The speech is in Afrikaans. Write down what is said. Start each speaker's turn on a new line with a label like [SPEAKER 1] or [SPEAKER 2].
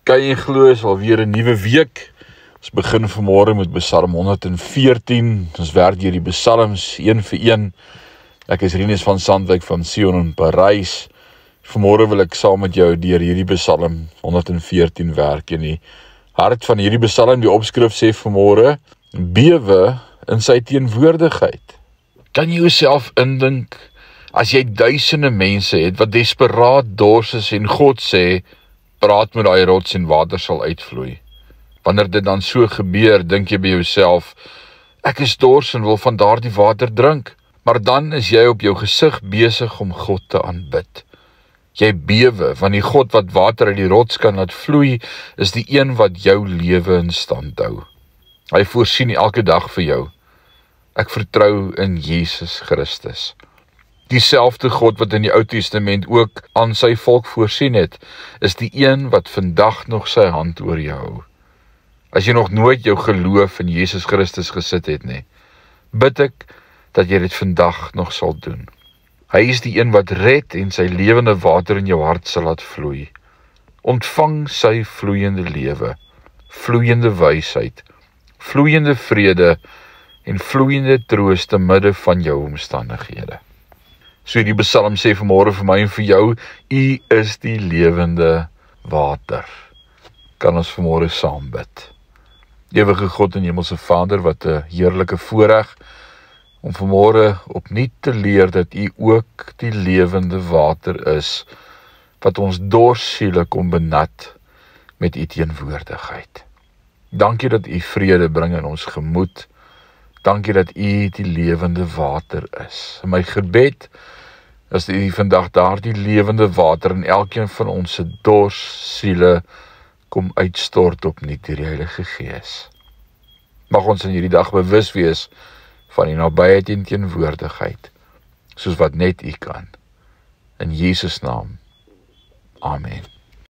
[SPEAKER 1] Kan jy glo, is alweer 'n nuwe week. Ons begin vanmôre met Psalm 114. Ons werk deur die psalms een vir een. Ek is Rinus van Sandwyk van Sion in Parys. Vanmôre wil ek saam met jou deur hierdie Psalm 114 werk. En die hart van hierdie Psalm, die opskrif sê vanmôre: bewe in sy teenwoordigheid. Kan jy jouself indink as jy duisende mense het wat desperaat dors is en God sê: praat met daai rots en water sal uitvloei. Wanneer dit dan so gebeur, dink jy by jouself: ek is dors en wil van daardie water drink. Maar dan is jy op jou gesig besig om God te aanbid. Jy bewe, want die God wat water uit die rots kan laat vloei, is die een wat jou lewe in stand hou. Hy voorsien elke dag vir jou. Ek vertrou in Jesus Christus. Dieselfde God wat in die Ou Testament ook aan sy volk voorsien het, is die een wat vandag nog sy hand oor jou hou. As jy nog nooit jou geloof in Jesus Christus gesit het nie, bid ek dat jy dit vandag nog sal doen. Hy is die een wat red en sy lewende water in jou hart sal laat vloei. Ontvang sy vloeiende lewe, vloeiende wysheid, vloeiende vrede en vloeiende troos te midde van jou omstandighede. So die Psalm sê vanmôre vir my en vir jou: U is die lewende water. Kan ons vanmôre saam bid? Ewige God en Hemelse Vader, wat 'n heerlike voorreg om vanmôre opnuut te leer dat U ook die lewende water is, wat ons dorsiele kom benat met U teenwoordigheid. Dankie dat U vrede bring in ons gemoed. Dankie dat U die lewende water is. In my gebed is U vandag daardie lewende water in elkeen van ons se dors siele kom uitstort opnuut deur die Heilige Gees. Mag ons in hierdie dag bewus wees van die nabyheid en teenwoordigheid, soos wat net U kan. In Jesus naam. Amen.